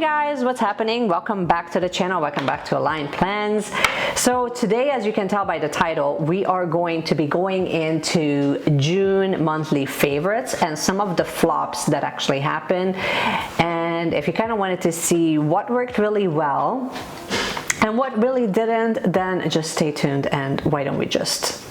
guys, what's happening? Welcome back to the channel. Welcome back to Aligned Plans. So today, as you can tell by the title, we are going to be going into June monthly favorites and some of the flops that actually happened. And if you kind of wanted to see what worked really well and what really didn't, then just stay tuned and why don't we just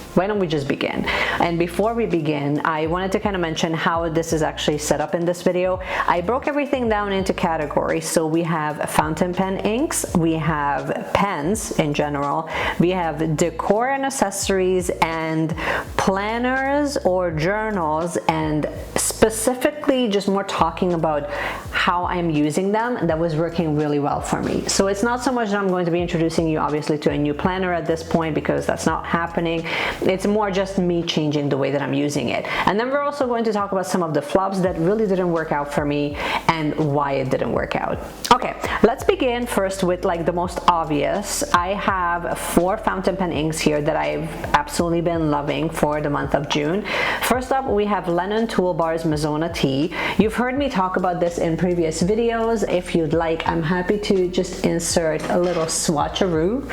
begin. And before we begin, I wanted to kind of mention how this is actually set up in this video. I broke everything down into categories. So we have fountain pen inks, we have pens in general, we have decor and accessories, and planners or journals, and specifically just more talking about how I'm using them that was working really well for me. So it's not so much that I'm going to be introducing you obviously to a new planner at this point, because that's not happening. It's more just me changing the way that I'm using it. And then we're also going to talk about some of the flops that really didn't work out for me and why it didn't work out. Okay, let's begin first with like the most obvious. I have 4 fountain pen inks here that I've absolutely been loving for the month of June. First up, we have Lennon Toolbar's Mazzona T. You've heard me talk about this in previous videos. If you'd like, I'm happy to just insert a little swatcheroo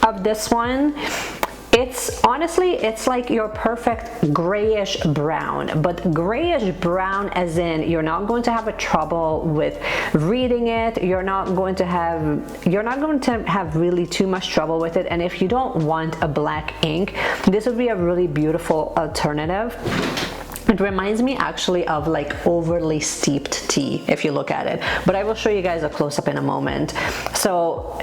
of this one. It's honestly, it's like your perfect grayish brown, but grayish brown as in you're not going to have a trouble with reading it. You're not going to have really too much trouble with it. And if you don't want a black ink, this would be a really beautiful alternative. It reminds me actually of like overly steeped tea if you look at it, but I will show you guys a close-up in a moment. So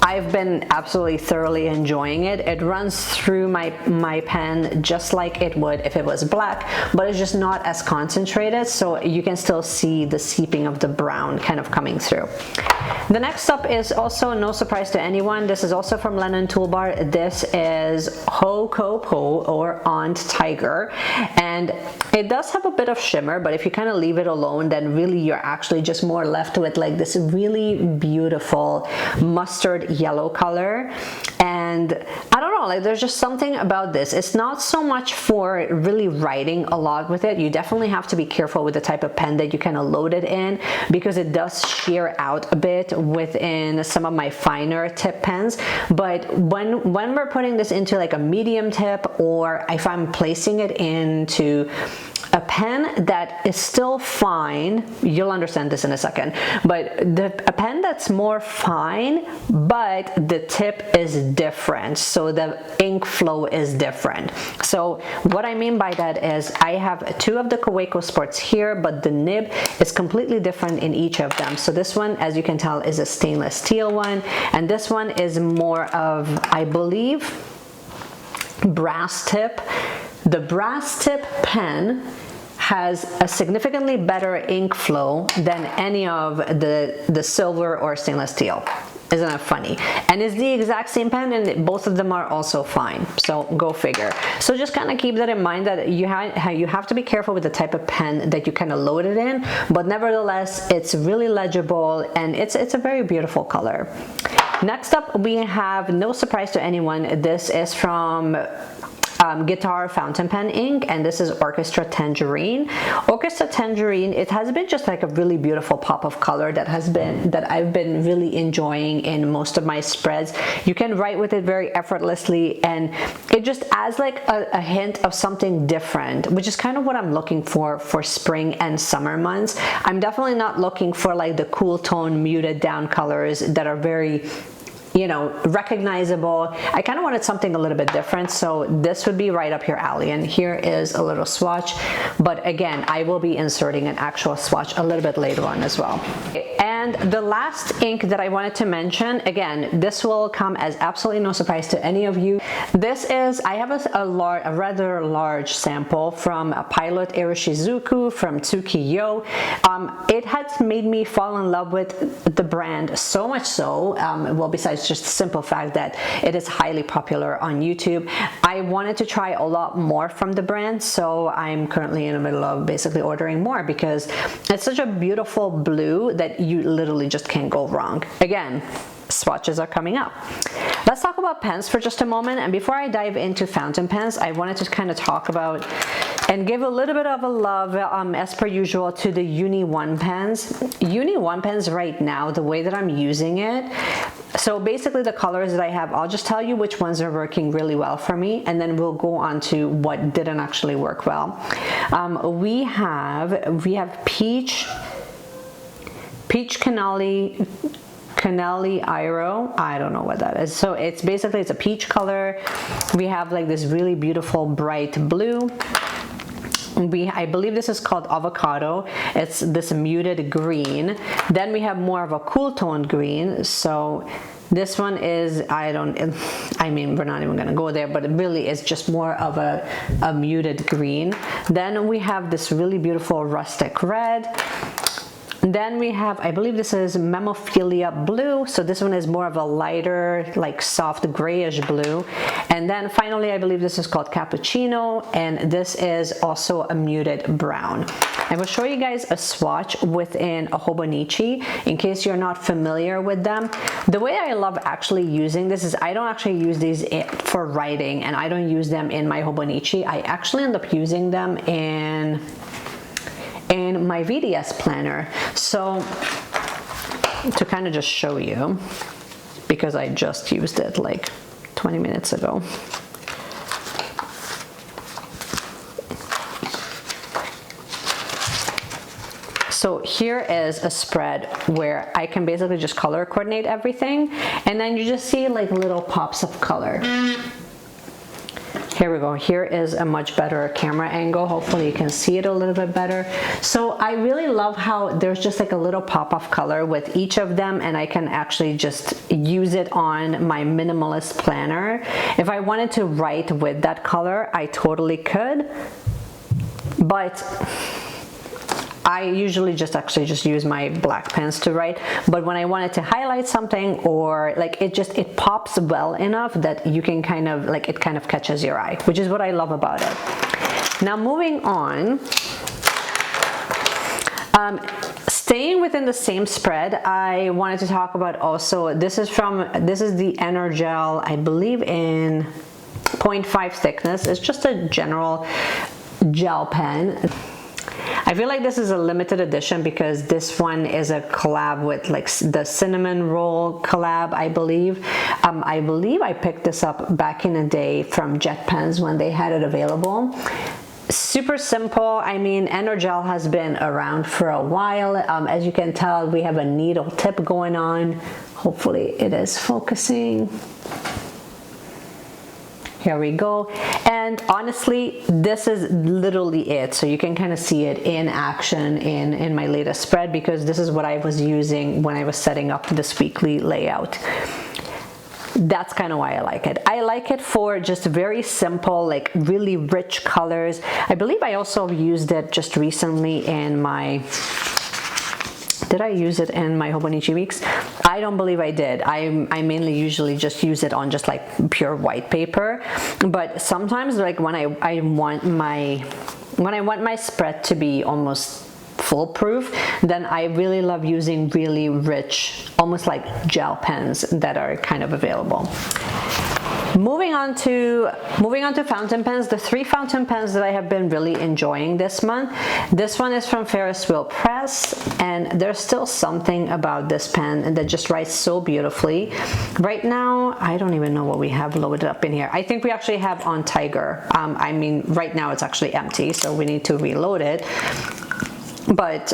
I've been absolutely thoroughly enjoying it. It runs through my pen just like it would if it was black, but it's just not as concentrated, so you can still see the seeping of the brown kind of coming through. The next up is also no surprise to anyone. This is also from Lennon Toolbar. This is Ho Co Po or Aunt Tiger, and it does have a bit of shimmer, but if you kind of leave it alone, then really you're actually just more left with like this really beautiful mustard yellow color. And I don't know, like there's just something about this. It's not so much for really writing a lot with it. You definitely have to be careful with the type of pen that you kind of load it in, because it does shear out a bit within some of my finer tip pens. But when we're putting this into like a medium tip, or if I'm placing it into a pen that is still fine, you'll understand this in a second, but a pen that's more fine, but the tip is different, so the ink flow is different. So what I mean by that is I have 2 of the Kaweco Sports here, but the nib is completely different in each of them. So this one, as you can tell, is a stainless steel one, and this one is more of, I believe, brass tip. The brass tip pen has a significantly better ink flow than any of the silver or stainless steel. Isn't that funny? And it's the exact same pen, and both of them are also fine. So go figure. So just kind of keep that in mind, that you have to be careful with the type of pen that you kind of load it in, but nevertheless, it's really legible and it's a very beautiful color. Next up, we have no surprise to anyone. This is from Guitar Fountain Pen ink, and this is Orchestra Tangerine. Orchestra Tangerine, it has been just like a really beautiful pop of color that I've been really enjoying in most of my spreads. You can write with it very effortlessly, and it just adds like a hint of something different, which is kind of what I'm looking for spring and summer months. I'm definitely not looking for like the cool tone muted down colors that are very, you know, recognizable. I kind of wanted something a little bit different, so this would be right up your alley. And here is a little swatch, but again, I will be inserting an actual swatch a little bit later on as well. And the last ink that I wanted to mention, again, this will come as absolutely no surprise to any of you. This is, I have a rather large sample from a Pilot Irishizuku from Tsukiyo. It has made me fall in love with the brand so much so, well, besides just the simple fact that it is highly popular on YouTube, I wanted to try a lot more from the brand, so I'm currently in the middle of basically ordering more, because it's such a beautiful blue that you literally just can't go wrong. Again, swatches are coming up. Let's talk about pens for just a moment, and before I dive into fountain pens, I wanted to kind of talk about And give a little bit of a love, as per usual, to the Uni 1 pens. Uni 1 pens right now, the way that I'm using it, so basically the colors that I have, I'll just tell you which ones are working really well for me, and then we'll go on to what didn't actually work well. We have peach canali Iro, I don't know what that is. So it's basically, it's a peach color. We have like this really beautiful bright blue. I believe this is called avocado. It's this muted green. Then we have more of a cool toned green. So this one is, I mean, we're not even gonna go there, but it really is just more of a muted green. Then we have this really beautiful rustic red. Then we have, I believe this is Memophilia blue. So this one is more of a lighter, like soft grayish blue. And then finally, I believe this is called Cappuccino. And this is also a muted brown. I will show you guys a swatch within a Hobonichi in case you're not familiar with them. The way I love actually using this is I don't actually use these for writing, and I don't use them in my Hobonichi. I actually end up using them in my VDS planner. So to kind of just show you, because I just used it like 20 minutes ago. So here is a spread where I can basically just color coordinate everything, and then you just see like little pops of color. Here we go. Here is a much better camera angle. Hopefully you can see it a little bit better. So I really love how there's just like a little pop of color with each of them, and I can actually just use it on my minimalist planner. If I wanted to write with that color, I totally could, but I usually just use my black pens to write. But when I wanted to highlight something, or like it pops well enough that you can kind of like, it kind of catches your eye, which is what I love about it. Now moving on, staying within the same spread, I wanted to talk about also, this is the Energel, I believe in 0.5 thickness. It's just a general gel pen. I feel like this is a limited edition because this one is a collab with like the cinnamon roll collab, I believe. I picked this up back in the day from Jet Pens when they had it available. Super simple. I mean, Energel has been around for a while. As you can tell, we have a needle tip going on. Hopefully it is focusing. Here we go. And honestly, this is literally it. So you can kind of see it in action in my latest spread, because this is what I was using when I was setting up this weekly layout. That's kind of why I like it. I like it for just very simple, like really rich colors. I believe I also used it just recently in my... Did I use it in my Hobonichi weeks? I don't believe I did. I mainly usually just use it on just like pure white paper. But sometimes, like when I want my spread to be almost foolproof, then I really love using really rich, almost like gel pens that are kind of available. Moving on to fountain pens, the 3 fountain pens that I have been really enjoying this month. This one is from Ferris Wheel Press, and there's still something about this pen that just writes so beautifully. Right now, I don't even know what we have loaded up in here. I think we actually have on Tiger. I mean, right now it's actually empty, so we need to reload it. But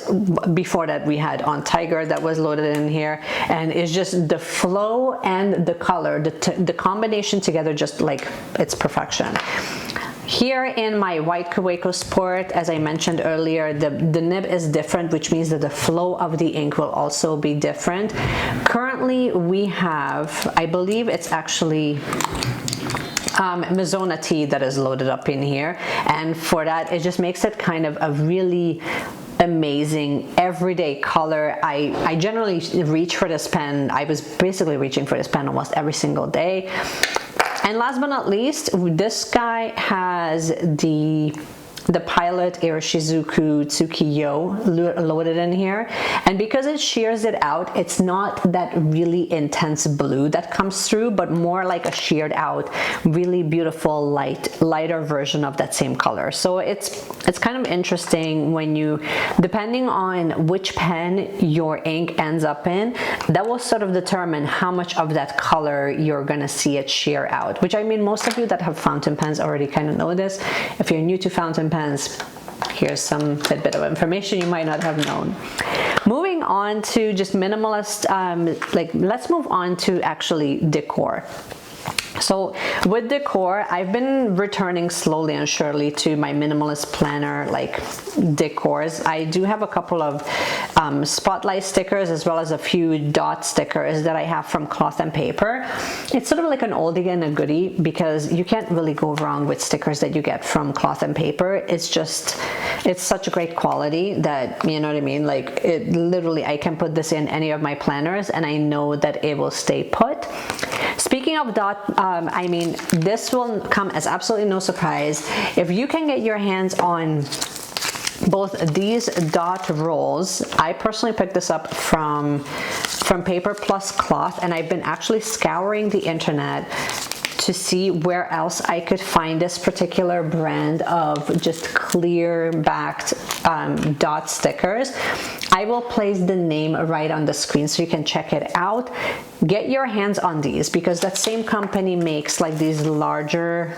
before that, we had on Tiger that was loaded in here, and it's just the flow and the color, the combination together, just like it's perfection. Here in my white Kaweco Sport, as I mentioned earlier, the nib is different, which means that the flow of the ink will also be different. Currently, we have, I believe it's actually Mizona tea that is loaded up in here, and for that, it just makes it kind of a really amazing everyday color. I generally reach for this pen. I was basically reaching for this pen almost every single day. And last but not least, this guy has the the Pilot Iroshizuku Tsukiyo loaded in here, and because it shears it out, it's not that really intense blue that comes through, but more like a sheared out, really beautiful lighter version of that same color. So it's kind of interesting when you, depending on which pen your ink ends up in, that will sort of determine how much of that color you're gonna see it shear out, which I mean, most of you that have fountain pens already kind of know this. If you're new to fountain pens, here's some tidbit of information you might not have known. Moving on to just minimalist, let's move on to actually decor. So with decor, I've been returning slowly and surely to my minimalist planner like decors. I do have a couple of spotlight stickers as well as a few dot stickers that I have from Cloth and Paper. It's sort of like an oldie and a goodie because you can't really go wrong with stickers that you get from Cloth and Paper. It's such a great quality that, you know what I mean, like it literally, I can put this in any of my planners and I know that it will stay put. Speaking of dot, I mean, this will come as absolutely no surprise. If you can get your hands on both these dot rolls, I personally picked this up from Paper Plus Cloth, and I've been actually scouring the internet to see where else I could find this particular brand of just clear backed dot stickers. I will place the name right on the screen so you can check it out. Get your hands on these because that same company makes like these larger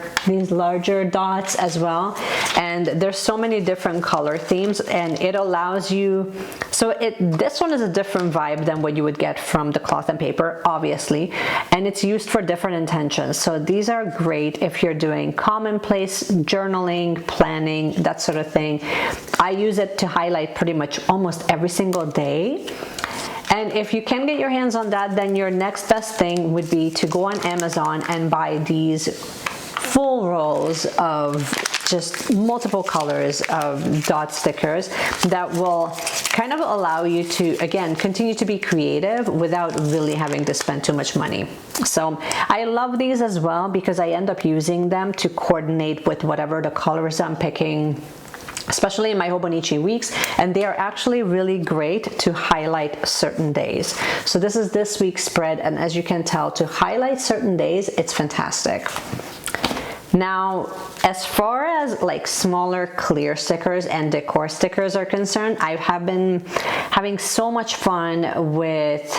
dots as well, and there's so many different color themes, and it allows you, so this one is a different vibe than what you would get from the Cloth and Paper, obviously, and it's used for different intentions. So these are great if you're doing commonplace journaling, planning, that sort of thing. I use it to highlight pretty much almost every single day. And if you can get your hands on that, then your next best thing would be to go on Amazon and buy these full rolls of just multiple colors of dot stickers that will kind of allow you to, again, continue to be creative without really having to spend too much money. So I love these as well because I end up using them to coordinate with whatever the colors I'm picking, especially in my Hobonichi weeks, and they are actually really great to highlight certain days. So this is this week's spread, and as you can tell, to highlight certain days, it's fantastic. Now, as far as like smaller clear stickers and decor stickers are concerned, I have been having so much fun with,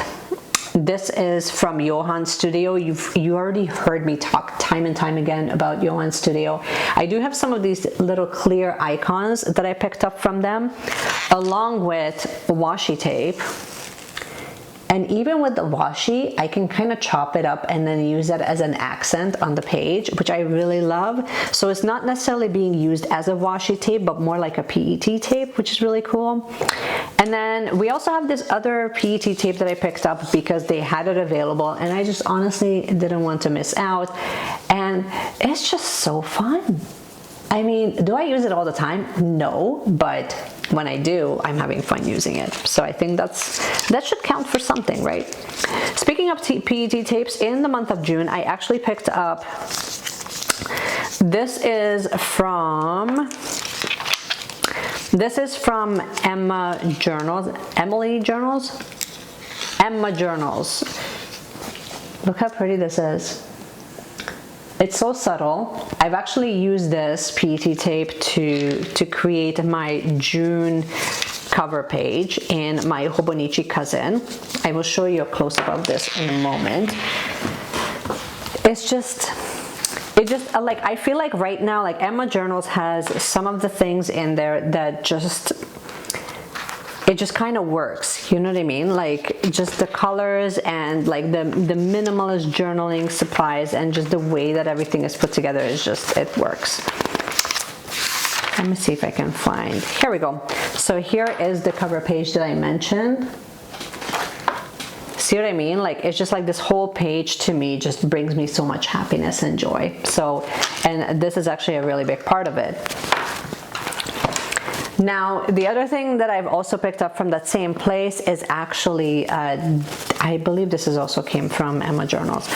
this is from Johan Studio. You already heard me talk time and time again about Johan Studio. I do have some of these little clear icons that I picked up from them, along with washi tape. And even with the washi, I can kind of chop it up and then use that as an accent on the page, which I really love. So it's not necessarily being used as a washi tape, but more like a PET tape, which is really cool. And then we also have this other PET tape that I picked up because they had it available, and I just honestly didn't want to miss out. And it's just so fun. I mean, do I use it all the time? No, but when I do, I'm having fun using it. So I think that should count for something, right? Speaking of PET tapes, in the month of June, I actually picked up, this is from Emma Journals. Look how pretty this is. It's so subtle. I've actually used this PET tape to create my June cover page in my Hobonichi Cousin. I will show you a close-up of this in a moment. It just like, I feel like right now, like Emma Journals has some of the things in there that it just kind of works, you know what I mean? Like just the colors and like the minimalist journaling supplies and just the way that everything is put together is just, it works. Let me see if I can find, here we go. So here is the cover page that I mentioned. See what I mean? Like it's just like this whole page to me just brings me so much happiness and joy. So, and this is actually a really big part of it. Now, the other thing that I've also picked up from that same place is actually, I believe this is also came from Emma Journals.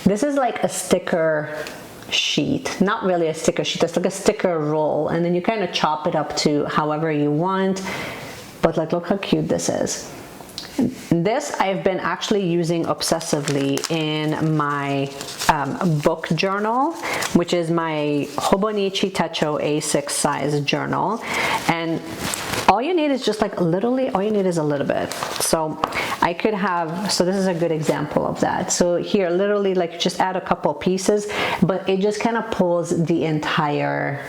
This is like a sticker sheet, not really a sticker sheet, it's like a sticker roll, and then you kind of chop it up to however you want. But like, look how cute this is. This I've been actually using obsessively in my book journal, which is my Hobonichi Techo A6 size journal. And all you need is just like literally, all you need is a little bit. So I could have, so this is a good example of that. So here, literally, like, just add a couple pieces, but it just kind of pulls the entire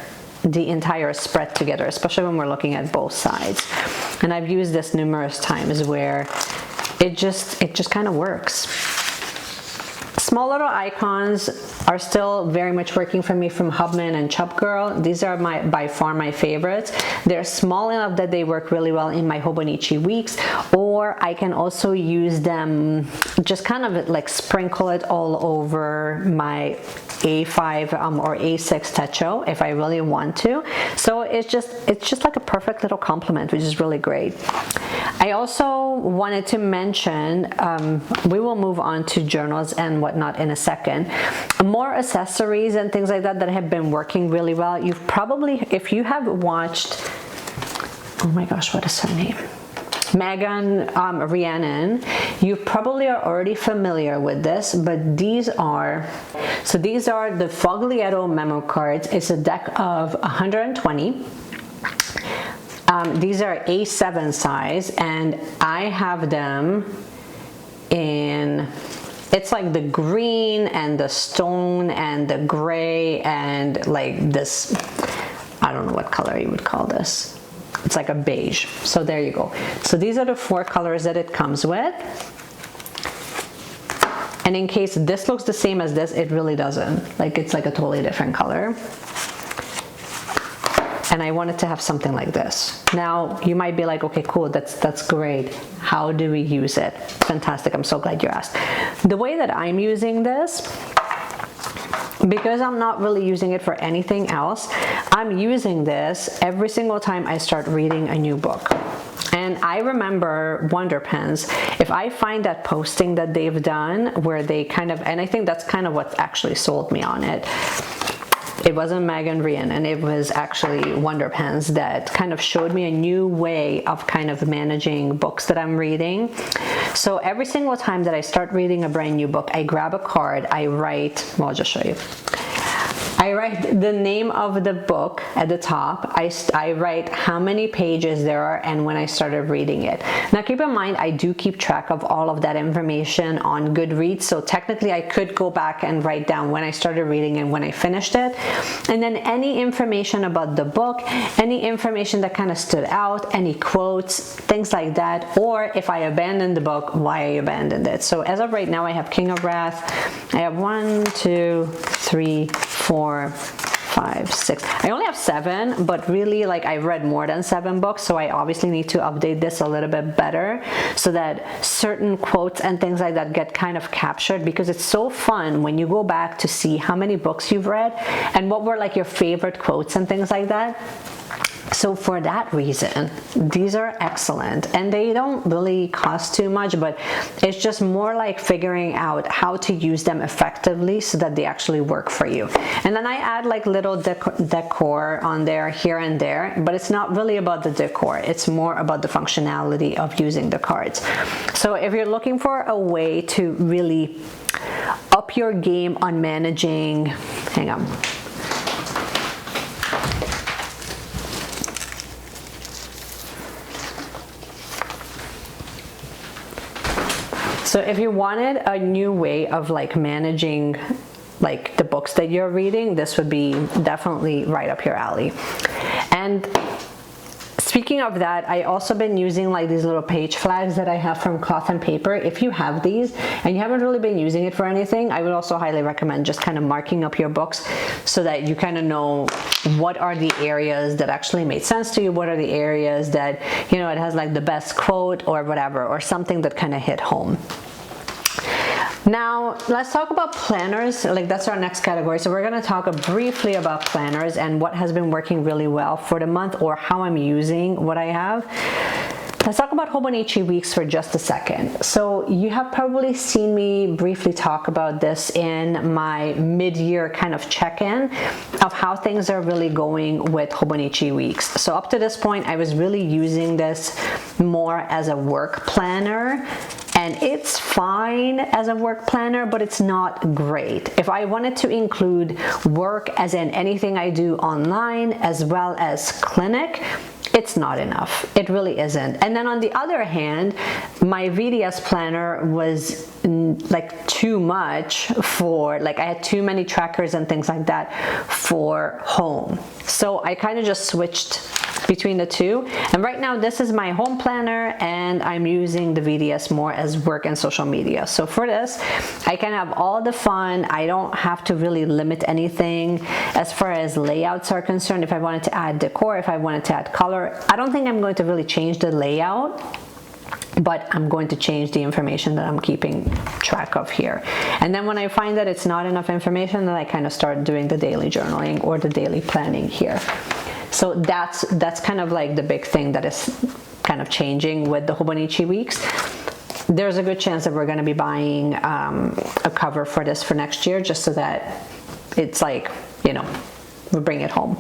spread together, especially when we're looking at both sides. And I've used this numerous times where it just kind of works. Small little icons are still very much working for me from Hubman and Chub Girl. These are by far my favorites. They're small enough that they work really well in my Hobonichi weeks, or I can also use them, just kind of like sprinkle it all over my A5 or A6 Techo if I really want to. So it's just like a perfect little complement, which is really great. I also wanted to mention, we will move on to journals and whatnot in a second. More accessories and things like that have been working really well. You've probably, if you have watched, oh my gosh, what is her name? Megan Rhiannon, you probably are already familiar with this, but these are the Foglietto memo cards. It's a deck of 120. These are A7 size, and I have them in, it's like the green and the stone and the gray and like this, I don't know what color you would call this. It's like a beige. So there you go. So these are the 4 colors that it comes with. And in case this looks the same as this, it really doesn't. Like, it's like a totally different color. And I wanted to have something like this. Now, you might be like, okay, cool, that's great. How do we use it? Fantastic, I'm so glad you asked. The way that I'm using this, because I'm not really using it for anything else, I'm using this every single time I start reading a new book. And I remember Wonder Pens, if I find that posting that they've done where they kind of, and I think that's kind of what actually sold me on it. It wasn't Megan Rhiannon, it was actually Wonder Pens that kind of showed me a new way of kind of managing books that I'm reading. So every single time that I start reading a brand new book, I grab a card, I write, well, I'll just show you. I write the name of the book at the top. I write how many pages there are and when I started reading it. Now keep in mind, I do keep track of all of that information on Goodreads, so technically I could go back and write down when I started reading and when I finished it. And then any information about the book, any information that kind of stood out, any quotes, things like that, or if I abandoned the book, why I abandoned it. So as of right now, I have King of Wrath. I have 1, 2, 3, 4, 5, 6. I only have 7, but really, like, I've read more than 7 books, so I obviously need to update this a little bit better so that certain quotes and things like that get kind of captured, because it's so fun when you go back to see how many books you've read and what were like your favorite quotes and things like that. So for that reason, these are excellent, and they don't really cost too much, but it's just more like figuring out how to use them effectively so that they actually work for you. And then I add like little decor on there here and there, but it's not really about the decor. It's more about the functionality of using the cards. So if you're looking for a way to really up your game on managing, hang on. So if you wanted a new way of like managing like the books that you're reading, this would be definitely right up your alley. And speaking of that, I also been using like these little page flags that I have from Cloth and Paper. If you have these and you haven't really been using it for anything, I would also highly recommend just kind of marking up your books so that you kind of know what are the areas that actually made sense to you, what are the areas that, you know, it has like the best quote or whatever, or something that kind of hit home. Now, let's talk about planners. Like, that's our next category. So we're going to talk briefly about planners and what has been working really well for the month, or how I'm using what I have. Let's talk about Hobonichi weeks for just a second. So you have probably seen me briefly talk about this in my mid-year kind of check-in of how things are really going with Hobonichi weeks. So up to this point, I was really using this more as a work planner, and it's fine as a work planner, but it's not great. If I wanted to include work as in anything I do online as well as clinic, it's not enough. It really isn't. And then on the other hand, my VDS planner was like too much for, like I had too many trackers and things like that for home. So I kind of just switched between the two. And right now this is my home planner and I'm using the VDS more as work and social media. So for this, I can have all the fun. I don't have to really limit anything as far as layouts are concerned. If I wanted to add decor, if I wanted to add color, I don't think I'm going to really change the layout, but I'm going to change the information that I'm keeping track of here. And then when I find that it's not enough information, then I kind of start doing the daily journaling or the daily planning here. So that's kind of like the big thing that is kind of changing with the Hobonichi weeks. There's a good chance that we're going to be buying a cover for this for next year, just so that it's like, you know, we bring it home.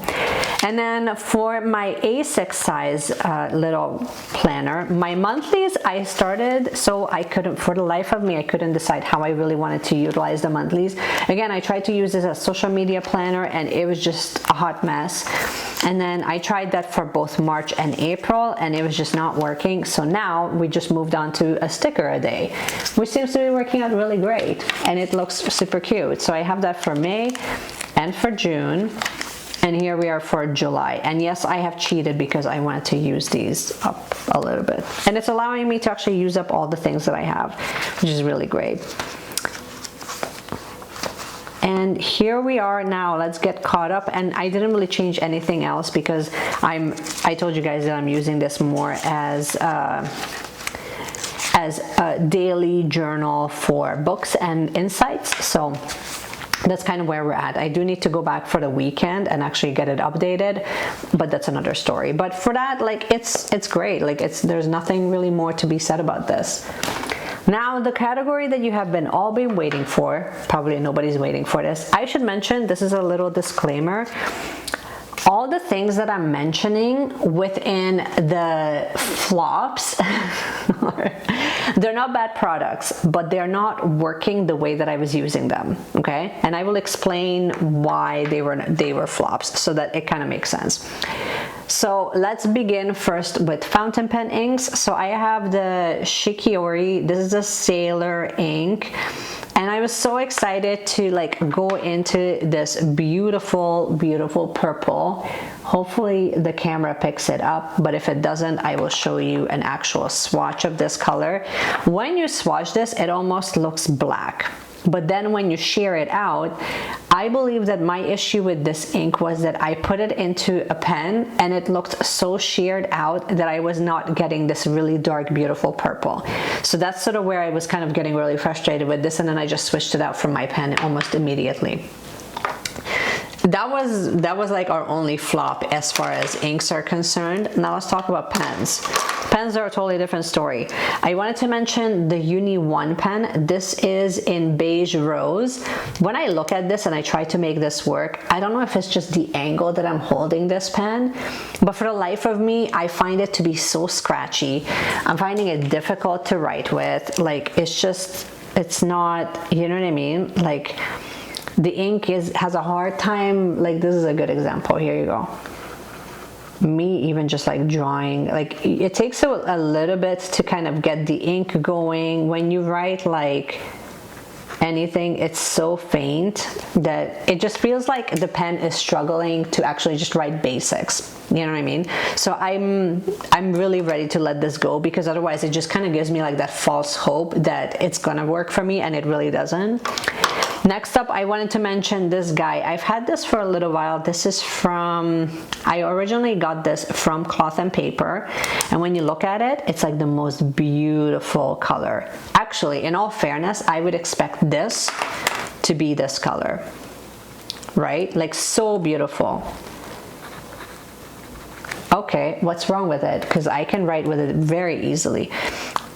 And then for my A6 size little planner, my monthlies, I started, so I couldn't, for the life of me, I couldn't decide how I really wanted to utilize the monthlies. Again, I tried to use this as a social media planner and it was just a hot mess. And then I tried that for both March and April and it was just not working. So now we just moved on to a sticker a day, which seems to be working out really great. And it looks super cute. So I have that for May and for June. And here we are for July. And yes, I have cheated because I wanted to use these up a little bit. And it's allowing me to actually use up all the things that I have, which is really great. And here we are now. Let's get caught up. And I didn't really change anything else because I told you guys that I'm using this more as a daily journal for books and insights. So that's kind of where we're at. I do need to go back for the weekend and actually get it updated, but that's another story. But for that, like it's great. Like there's nothing really more to be said about this. Now, the category that you have all been waiting for, probably nobody's waiting for this. I should mention, this is a little disclaimer. All the things that I'm mentioning within the flops, they're not bad products, but they're not working the way that I was using them, okay? And I will explain why they were flops so that it kind of makes sense. So let's begin first with fountain pen inks. So I have the Shikiori. This is a Sailor ink. And I was so excited to like go into this beautiful, beautiful purple. Hopefully the camera picks it up, but if it doesn't, I will show you an actual swatch of this color. When you swatch this, it almost looks black. But then when you shear it out, I believe that my issue with this ink was that I put it into a pen and it looked so sheared out that I was not getting this really dark, beautiful purple. So that's sort of where I was kind of getting really frustrated with this, and then I just switched it out from my pen almost immediately. That was like our only flop as far as inks are concerned. Now let's talk about pens. Pens are a totally different story. I wanted to mention the Uni 1 pen. This is in beige rose. When I look at this and I try to make this work, I don't know if it's just the angle that I'm holding this pen, but for the life of me, I find it to be so scratchy. I'm finding it difficult to write with. Like it's not, you know what I mean? Like, the ink has a hard time. Like, this is a good example. Here you go. Me even just like drawing, like it takes a little bit to kind of get the ink going. When you write like anything, it's so faint that it just feels like the pen is struggling to actually just write basics. You know what I mean? So I'm really ready to let this go, because otherwise it just kind of gives me like that false hope that it's gonna work for me, and it really doesn't. Next up, I wanted to mention this guy. I've had this for a little while. This is I originally got this from Cloth and Paper, and when you look at it, it's like the most beautiful color. Actually, in all fairness, I would expect this to be this color, right? Like, so beautiful. Okay, what's wrong with it? Because I can write with it very easily.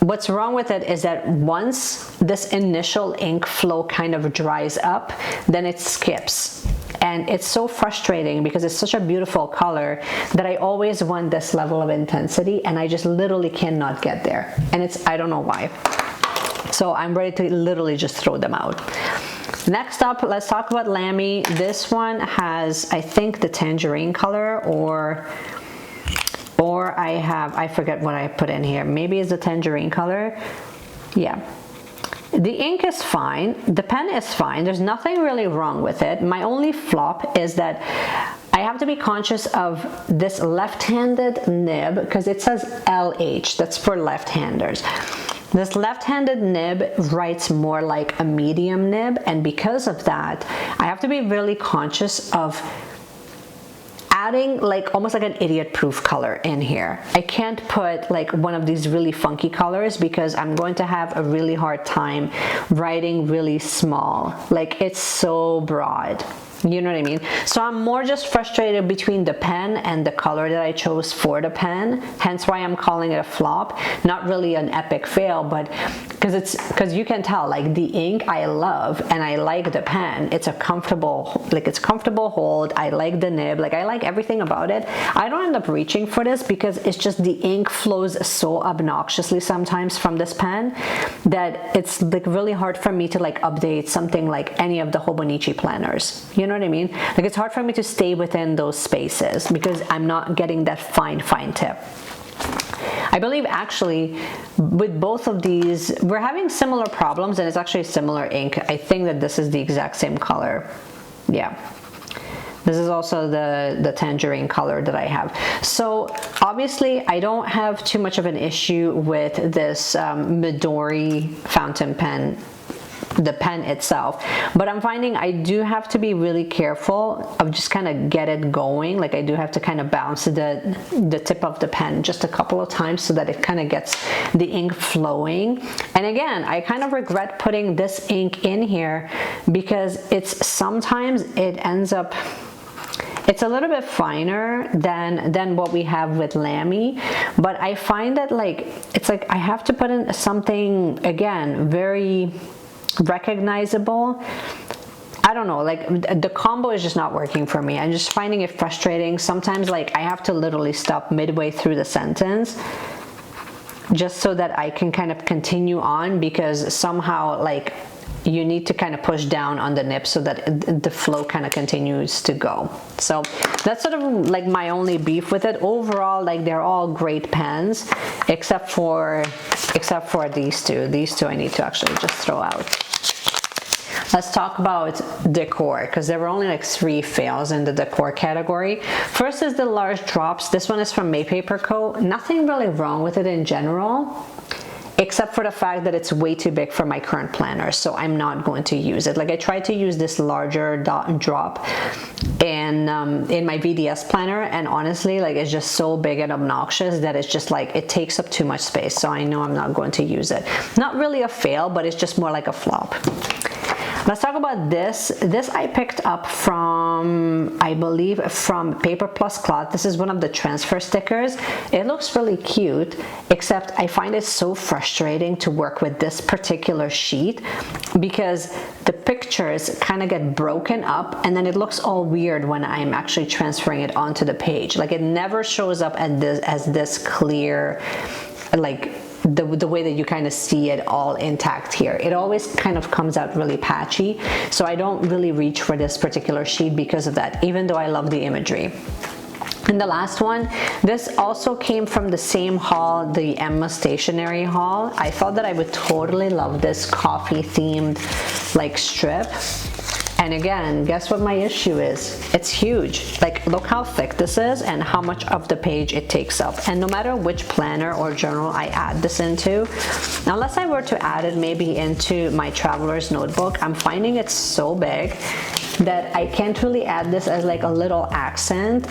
What's wrong with it is that once this initial ink flow kind of dries up, then it skips. And it's so frustrating because it's such a beautiful color that I always want this level of intensity, and I just literally cannot get there. And I don't know why. So I'm ready to literally just throw them out. Next up, let's talk about Lamy. This one has, I think, the tangerine color, or I forget what I put in here. Maybe it's the tangerine color. Yeah. The ink is fine. The pen is fine. There's nothing really wrong with it. My only flop is that I have to be conscious of this left-handed nib, because it says LH. That's for left-handers. This left-handed nib writes more like a medium nib, and because of that, I have to be really conscious of adding like almost like an idiot-proof color in here. I can't put like one of these really funky colors because I'm going to have a really hard time writing really small. Like, it's so broad. You know what I mean? So I'm more just frustrated between the pen and the color that I chose for the pen, hence why I'm calling it a flop. Not really an epic fail, but because you can tell, like, the ink I love and I like the pen. It's a comfortable, like, it's comfortable hold. I like the nib, like, I like everything about it. I don't end up reaching for this because it's just the ink flows so obnoxiously sometimes from this pen that it's like really hard for me to like update something like any of the Hobonichi planners. You know what I mean? Like, it's hard for me to stay within those spaces because I'm not getting that fine tip. I believe actually with both of these, we're having similar problems, and it's actually similar ink. I think that this is the exact same color. Yeah. This is also the tangerine color that I have. So obviously I don't have too much of an issue with this Midori fountain pen, the pen itself, but I'm finding I do have to be really careful of just kind of get it going. Like, I do have to kind of bounce the tip of the pen just a couple of times so that it kind of gets the ink flowing. And again, I kind of regret putting this ink in here because sometimes it ends up, it's a little bit finer than what we have with Lamy, but I find that like, it's like I have to put in something, again, very recognizable. I don't know, like the combo is just not working for me. I'm just finding it frustrating. Sometimes like I have to literally stop midway through the sentence just so that I can kind of continue on, because somehow like you need to kind of push down on the nib so that the flow kind of continues to go. So that's sort of like my only beef with it. Overall, like, they're all great pens except for these two. These two I need to actually just throw out. Let's talk about decor, because there were only like 3 fails in the decor category. First is the large drops. This one is from Maypaper Co. Nothing really wrong with it in general, except for the fact that it's way too big for my current planner, so I'm not going to use it. Like, I tried to use this larger drop in my VDS planner, and honestly, like, it's just so big and obnoxious that it's just like, it takes up too much space, so I know I'm not going to use it. Not really a fail, but it's just more like a flop. Let's talk about this. This I picked up from, I believe, from Paper Plus Cloth. This is one of the transfer stickers. It looks really cute, except I find it so frustrating to work with this particular sheet because the pictures kind of get broken up and then it looks all weird when I'm actually transferring it onto the page. Like, it never shows up as this clear, like, the way that you kind of see it all intact here. It always kind of comes out really patchy, so I don't really reach for this particular sheet because of that, even though I love the imagery. And the last one, this also came from the same haul, the Emma Stationery haul. I thought that I would totally love this coffee themed like strip. And again, guess what my issue is? It's huge. Like, look how thick this is and how much of the page it takes up. And no matter which planner or journal I add this into, unless I were to add it maybe into my traveler's notebook, I'm finding it so big that I can't really add this as like a little accent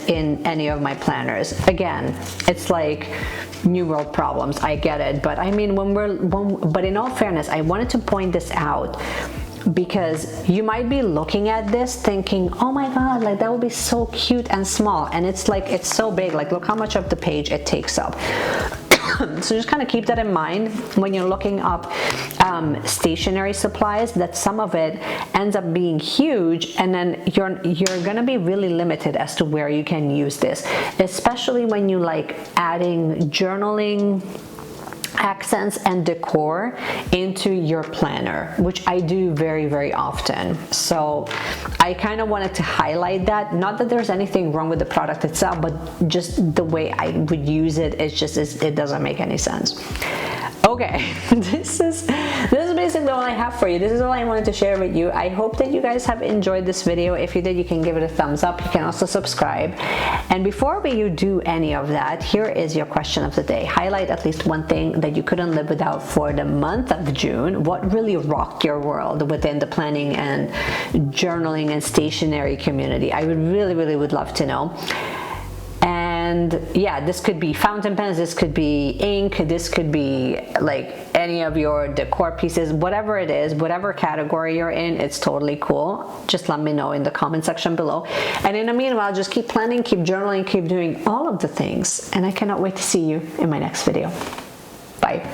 in any of my planners. Again, it's like new world problems, I get it. But I mean, but in all fairness, I wanted to point this out. because you might be looking at this thinking, oh my god, like that would be so cute and small, and it's like, it's so big, like look how much of the page it takes up. So just kind of keep that in mind when you're looking up stationery supplies, that some of it ends up being huge, and then you're going to be really limited as to where you can use this, especially when you like adding journaling accents and decor into your planner, which I do very, very often. So I kind of wanted to highlight that. Not that there's anything wrong with the product itself, but just the way I would use it, it doesn't make any sense. Okay, this is basically all I have for you. This is all I wanted to share with you. I hope that you guys have enjoyed this video. If you did, you can give it a thumbs up. You can also subscribe. And before you do any of that, here is your question of the day. Highlight at least one thing that you couldn't live without for the month of June. What really rocked your world within the planning and journaling and stationery community? I would really would love to know. And yeah, this could be fountain pens, this could be ink, this could be like any of your decor pieces, whatever it is, whatever category you're in, it's totally cool. Just let me know in the comment section below. And in the meanwhile, just keep planning, keep journaling, keep doing all of the things. And I cannot wait to see you in my next video. Bye.